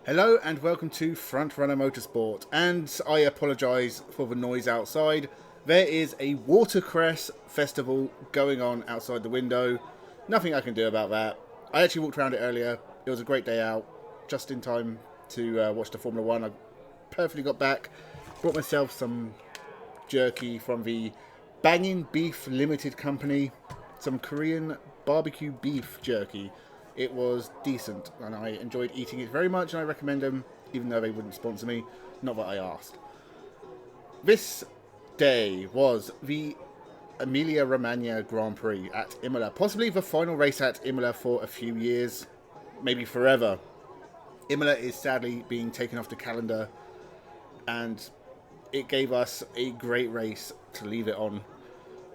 Hello and welcome to Frontrunner Motorsport, and I apologise for the noise outside. There is a watercress festival going on outside the window. Nothing I can do about that. I actually walked around it earlier. It was a great day out, just in time to watch the Formula 1. I perfectly got back, brought myself some jerky from the Bangin' Beef Limited Company, some Korean barbecue beef jerky. It was decent, and I enjoyed eating it very much, and I recommend them, even though they wouldn't sponsor me. Not that I asked. This day was the Emilia Romagna Grand Prix at Imola. Possibly the final race at Imola for a few years, maybe forever. Imola is sadly being taken off the calendar, and it gave us a great race to leave it on.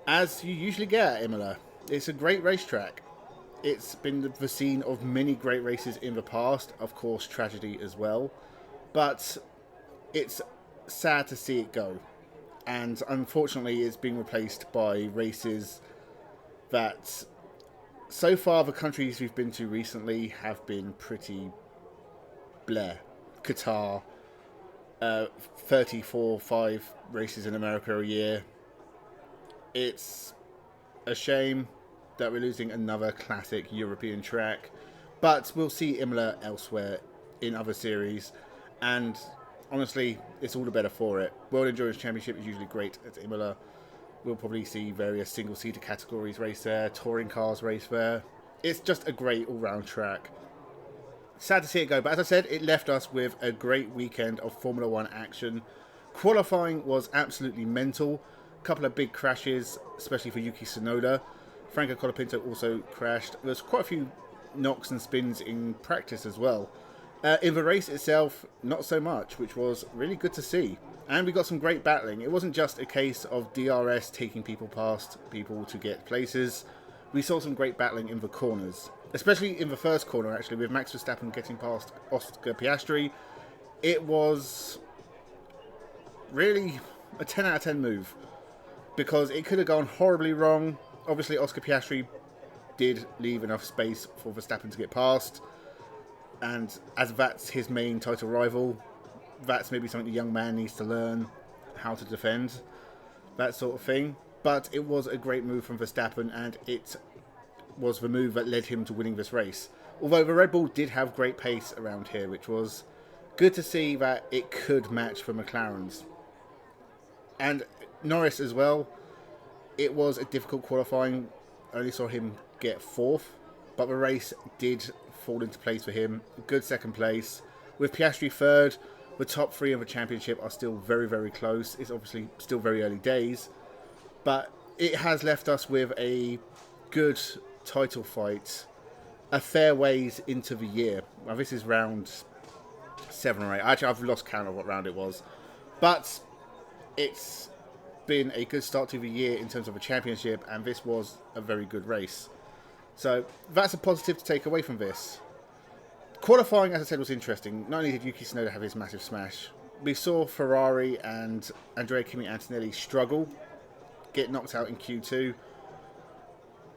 As you usually get at Imola, it's a great racetrack. It's been the scene of many great races in the past, of course, tragedy as well. But it's sad to see it go. And unfortunately, it's being replaced by races that, so far, the countries we've been to recently have been pretty bleh. Qatar, 34, 5 races in America a year. It's a shame that we're losing another classic European track, but we'll see Imola elsewhere in other series, and honestly, it's all the better for it. World Endurance Championship is usually great at Imola. We'll probably see various single-seater categories race there, touring cars race there. It's just a great all-round track. Sad to see it go, but as I said, it left us with a great weekend of Formula 1 action. Qualifying was absolutely mental. A couple of big crashes, especially for Yuki Tsunoda. Franco Colapinto also crashed. There's quite a few knocks and spins in practice as well. In the race itself, not so much, which was really good to see. And we got some great battling. It wasn't just a case of DRS taking people past people to get places. We saw some great battling in the corners. Especially in the first corner, actually, with Max Verstappen getting past Oscar Piastri. It was really a 10 out of 10 move, because it could have gone horribly wrong. Obviously, Oscar Piastri did leave enough space for Verstappen to get past. And as that's his main title rival, that's maybe something the young man needs to learn how to defend. That sort of thing. But it was a great move from Verstappen, and it was the move that led him to winning this race. Although the Red Bull did have great pace around here, which was good to see that it could match the McLarens. And Norris as well. It was a difficult qualifying. I only saw him get 4th, but the race did fall into place for him. Good second place. With Piastri 3rd, the top 3 of the championship are still very, very close. It's obviously still very early days, but it has left us with a good title fight a fair ways into the year. Now, this is round 7 or 8. Actually, I've lost count of what round it was, but it's been a good start to the year in terms of a championship, and this was a very good race. So that's a positive to take away from this. Qualifying, as I said, was interesting. Not only did Yuki Tsunoda have his massive smash, we saw Ferrari and Andrea Kimi Antonelli struggle, get knocked out in Q2,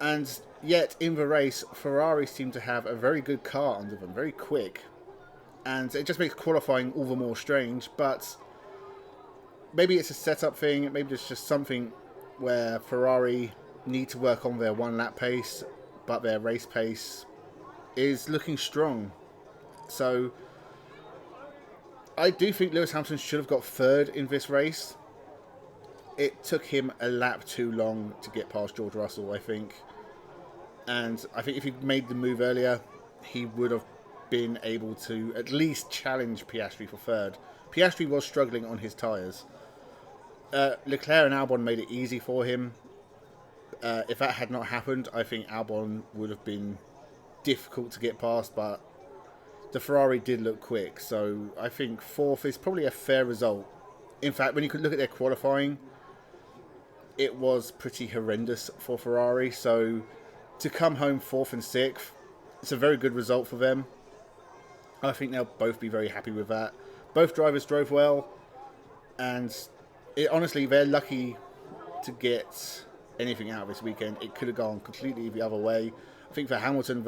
and yet in the race, Ferrari seemed to have a very good car under them, very quick, and it just makes qualifying all the more strange. But maybe it's a setup thing, maybe it's just something where Ferrari need to work on their one lap pace, but their race pace is looking strong. So I do think Lewis Hamilton should have got 3rd in this race. It took him a lap too long to get past George Russell, I think. And I think if he'd made the move earlier, he would have been able to at least challenge Piastri for 3rd. Piastri was struggling on his tyres. Leclerc and Albon made it easy for him. If that had not happened, I think Albon would have been difficult to get past, but the Ferrari did look quick, so I think 4th is probably a fair result. In fact, when you could look at their qualifying, it was pretty horrendous for Ferrari, so to come home 4th and 6th, it's a very good result for them. I think they'll both be very happy with that. Both drivers drove well, and honestly, they're lucky to get anything out of this weekend. It could have gone completely the other way. I think for Hamilton,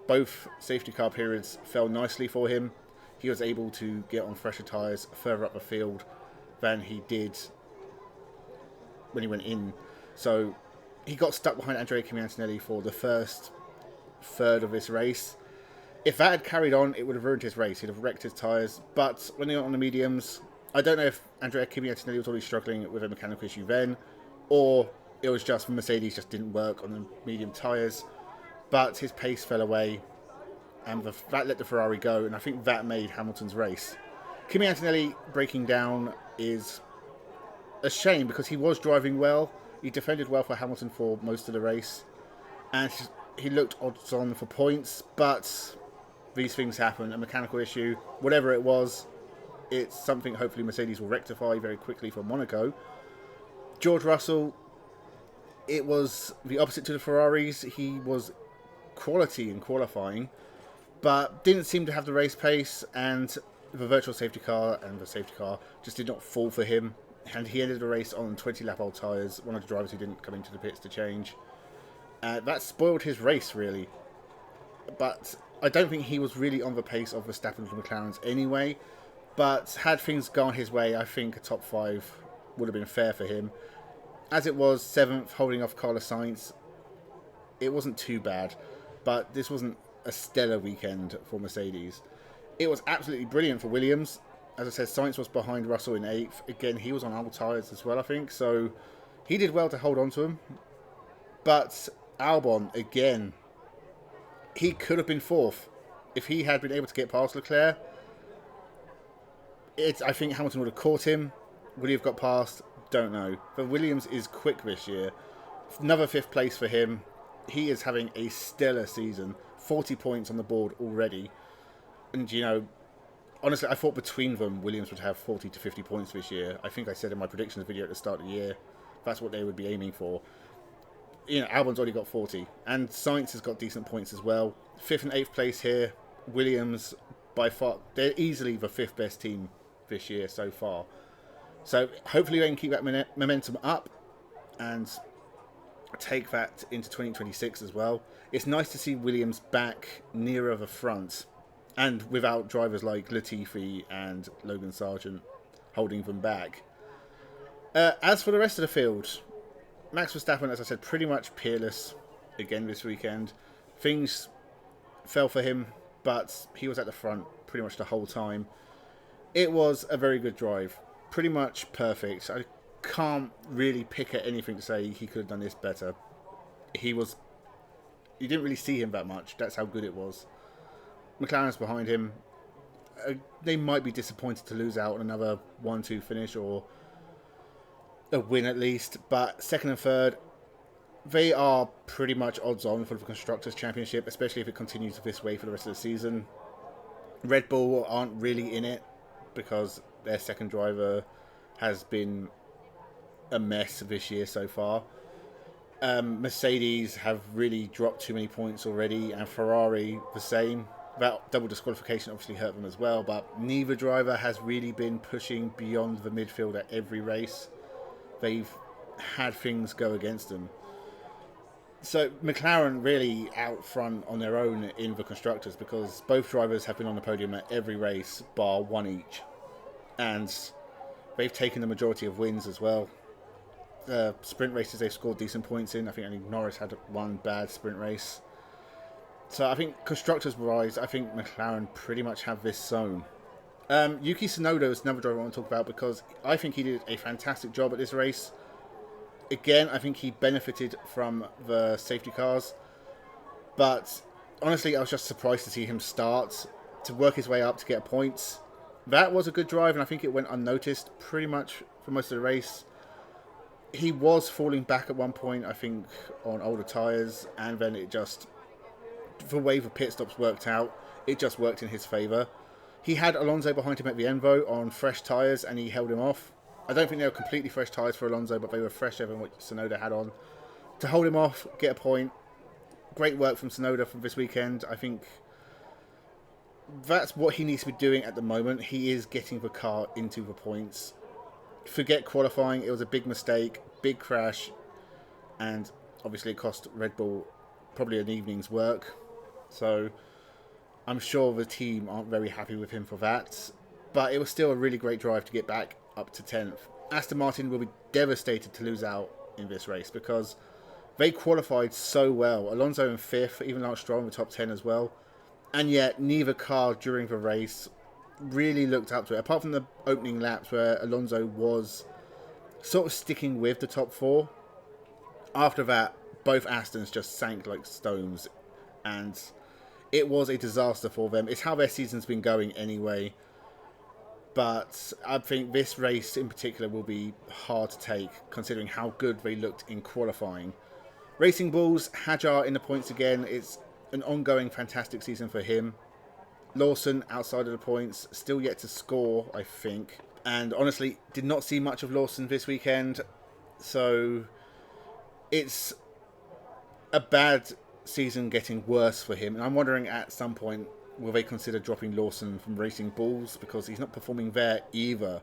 both safety car periods fell nicely for him. he was able to get on fresher tyres further up the field than he did when he went in. So he got stuck behind Andrea Antonelli for the first third of this race. If that had carried on, it would have ruined his race. He'd have wrecked his tyres. But when he got on the mediums, I don't know if Andrea Antonelli was already struggling with a mechanical issue then, or it was just Mercedes just didn't work on the medium tyres. But his pace fell away, and that let the Ferrari go, and I think that made Hamilton's race. Kimi Antonelli breaking down is a shame because he was driving well. He defended well for Hamilton for most of the race, and he looked odds on for points, but these things happen. A mechanical issue, whatever it was, it's something hopefully Mercedes will rectify very quickly for Monaco. George Russell, it was the opposite to the Ferraris. He was quality in qualifying, but didn't seem to have the race pace, and the virtual safety car and the safety car just did not fall for him, and he ended the race on 20 lap old tyres, one of the drivers who didn't come into the pits to change. That spoiled his race, really. But I don't think he was really on the pace of Verstappen and McLaren's anyway. But had things gone his way, I think a top 5 would have been fair for him. As it was, 7th, holding off Carlos Sainz, it wasn't too bad. But this wasn't a stellar weekend for Mercedes. It was absolutely brilliant for Williams. As I said, Sainz was behind Russell in 8th. Again, he was on old tyres as well, I think. So he did well to hold on to him. But Albon, again, he could have been 4th. If he had been able to get past Leclerc, I think Hamilton would have caught him. Would he have got past? Don't know. But Williams is quick this year. Another 5th place for him. He is having a stellar season. 40 points on the board already. And, you know, honestly, I thought between them, Williams would have 40 to 50 points this year. I think I said in my predictions video at the start of the year, that's what they would be aiming for. You know, Albon's already got 40. And Sainz has got decent points as well. 5th and 8th place here. Williams, by far, they're easily the 5th best team this year so far. So hopefully they can keep that momentum up and take that into 2026 as well. It's nice to see Williams back nearer the front and without drivers like Latifi and Logan Sargent holding them back. As for the rest of the field, Max Verstappen, as I said, pretty much peerless again this weekend. Things fell for him, but he was at the front pretty much the whole time. It was a very good drive. Pretty much perfect. I can't really pick at anything to say he could have done this better. You didn't really see him that much. That's how good it was. McLaren's behind him. They might be disappointed to lose out on another 1-2 finish or a win at least. But 2nd and 3rd, they are pretty much odds on for the Constructors' Championship, especially if it continues this way for the rest of the season. Red Bull aren't really in it because their second driver has been a mess this year so far. Mercedes have really dropped too many points already, and Ferrari the same. That double disqualification obviously hurt them as well, but neither driver has really been pushing beyond the midfield at every race. They've had things go against them. So McLaren really out front on their own in the Constructors because both drivers have been on the podium at every race bar one each. And they've taken the majority of wins as well. Sprint races they've scored decent points in. I think only Norris had one bad sprint race. So I think Constructors-wise, I think McLaren pretty much have this zone. Yuki Tsunoda is another driver I want to talk about because I think he did a fantastic job at this race. Again, I think he benefited from the safety cars. But honestly, I was just surprised to see him start, to work his way up to get points. That was a good drive, and I think it went unnoticed pretty much for most of the race. He was falling back at one point, I think, on older tyres, and then it just, the way the pit stops worked out, it just worked in his favour. He had Alonso behind him at the end, though, on fresh tyres, and he held him off. I don't think they were completely fresh tyres for Alonso, but they were fresher than what Tsunoda had on. To hold him off, get a point. Great work from Tsunoda from this weekend. I think that's what he needs to be doing at the moment. He is getting the car into the points. Forget qualifying. It was a big mistake, big crash, and obviously it cost Red Bull probably an evening's work. So I'm sure the team aren't very happy with him for that. But it was still a really great drive to get back up to 10th. Aston Martin will be devastated to lose out in this race because they qualified so well. Alonso in 5th, even Lance Stroll in the top 10 as well. And yet, neither car during the race really looked up to it. Apart from the opening laps where Alonso was sort of sticking with the top 4. After that, both Astons just sank like stones. And it was a disaster for them. It's how their season's been going anyway. But I think this race in particular will be hard to take, considering how good they looked in qualifying. Racing Bulls, Hadjar in the points again. It's an ongoing fantastic season for him. Lawson outside of the points, still yet to score, I think. And honestly, did not see much of Lawson this weekend. So it's a bad season getting worse for him. And I'm wondering at some point, will they consider dropping Lawson from Racing Bulls because he's not performing there either.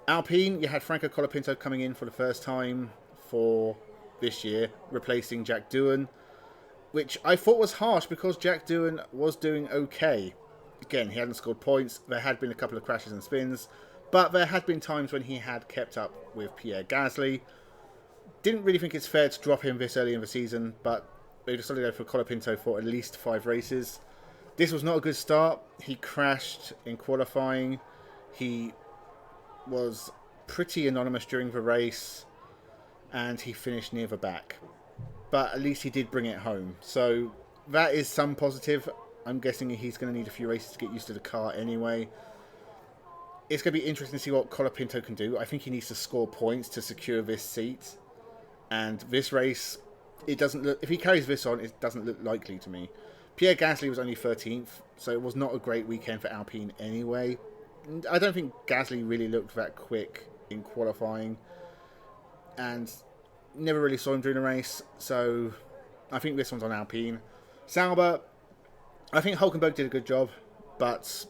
Alpine, you had Franco Colapinto coming in for the first time for this year, replacing Jack Doohan, which I thought was harsh because Jack Doohan was doing okay. Again, he hadn't scored points. There had been a couple of crashes and spins, but there had been times when he had kept up with Pierre Gasly. Didn't really think it's fair to drop him this early in the season, but they decided to go for Colapinto for at least 5 races. This was not a good start. He crashed in qualifying. He was pretty anonymous during the race, and he finished near the back. But at least he did bring it home. So that is some positive. I'm guessing he's going to need a few races to get used to the car anyway. It's going to be interesting to see what Colapinto can do. I think he needs to score points to secure this seat. And this race, it doesn't look... If he carries this on, it doesn't look likely to me. Pierre Gasly was only 13th, so it was not a great weekend for Alpine anyway. I don't think Gasly really looked that quick in qualifying. And never really saw him during the race, so I think this one's on Alpine. Sauber, I think Hulkenberg did a good job, but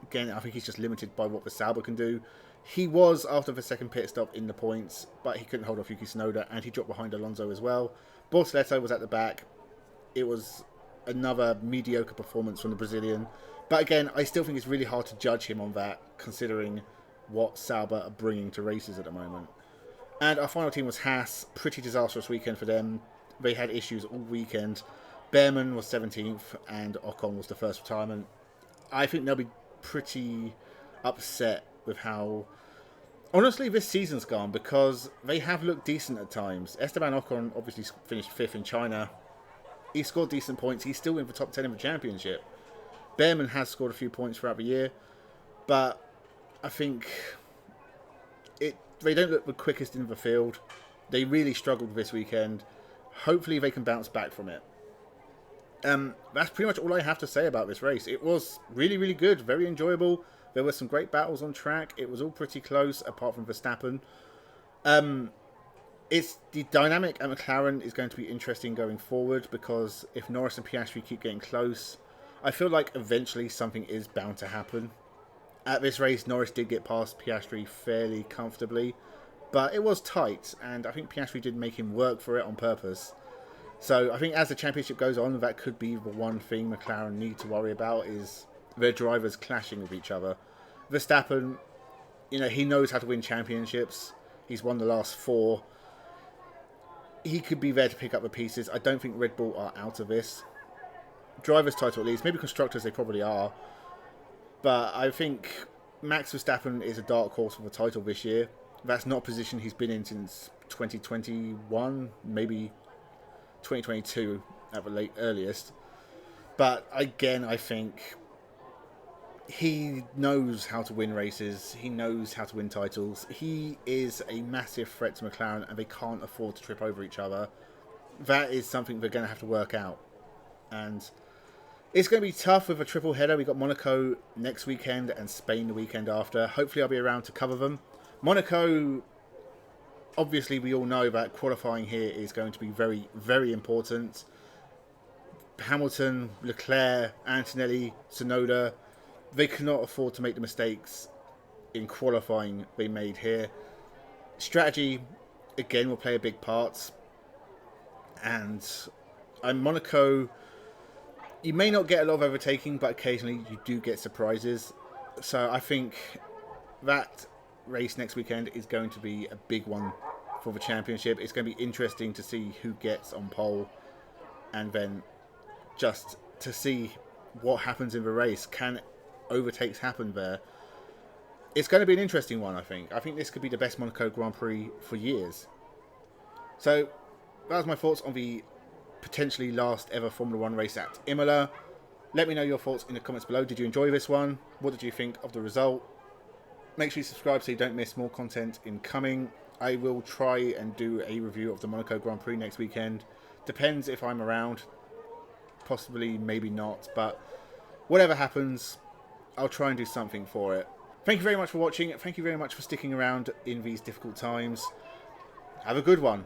again, I think he's just limited by what the Sauber can do. He was, after the second pit stop, in the points, but he couldn't hold off Yuki Tsunoda, and he dropped behind Alonso as well. Bortoleto was at the back. It was another mediocre performance from the Brazilian. But again, I still think it's really hard to judge him on that, considering what Sauber are bringing to races at the moment. And our final team was Haas. Pretty disastrous weekend for them. They had issues all weekend. Behrman was 17th, and Ocon was the first retirement. I think they'll be pretty upset with how... Honestly, this season's gone, because they have looked decent at times. Esteban Ocon obviously finished 5th in China. He scored decent points. He's still in the top 10 of the championship. Behrman has scored a few points throughout the year, but I think they don't look the quickest in the field. They really struggled this weekend. Hopefully they can bounce back from it. That's pretty much all I have to say about this race. It was really, really good. Very enjoyable. There were some great battles on track. It was all pretty close, apart from Verstappen. It's the dynamic at McLaren is going to be interesting going forward, because if Norris and Piastri keep getting close, I feel like eventually something is bound to happen. At this race, Norris did get past Piastri fairly comfortably, but it was tight, and I think Piastri did make him work for it on purpose. So I think as the championship goes on, that could be the one thing McLaren need to worry about, is their drivers clashing with each other. Verstappen, he knows how to win championships. He's won the last 4. He could be there to pick up the pieces. I don't think Red Bull are out of this. Drivers' title at least. Maybe constructors, they probably are. But I think Max Verstappen is a dark horse for the title this year. That's not a position he's been in since 2021, maybe 2022 at the earliest. But again, I think he knows how to win races. He knows how to win titles. He is a massive threat to McLaren, and they can't afford to trip over each other. That is something they're going to have to work out. And it's going to be tough with a triple header. We've got Monaco next weekend and Spain the weekend after. Hopefully I'll be around to cover them. Monaco, obviously we all know that qualifying here is going to be very, very important. Hamilton, Leclerc, Antonelli, Tsunoda, they cannot afford to make the mistakes in qualifying they made here. Strategy, again, will play a big part. And Monaco, You may not get a lot of overtaking, but occasionally you do get surprises. So I think that race next weekend is going to be a big one for the championship. It's going to be interesting to see who gets on pole, and then just to see what happens in the race. Can overtakes happen there? It's going to be an interesting one, I think. I think this could be the best Monaco Grand Prix for years. So that was my thoughts on the potentially last ever Formula 1 race at Imola. Let me know your thoughts in the comments below. Did you enjoy this one? What did you think of the result? Make sure you subscribe so you don't miss more content incoming. I will try and do a review of the Monaco Grand Prix next weekend. Depends if I'm around. Possibly, maybe not. But whatever happens, I'll try and do something for it. Thank you very much for watching. Thank you very much for sticking around in these difficult times. Have a good one.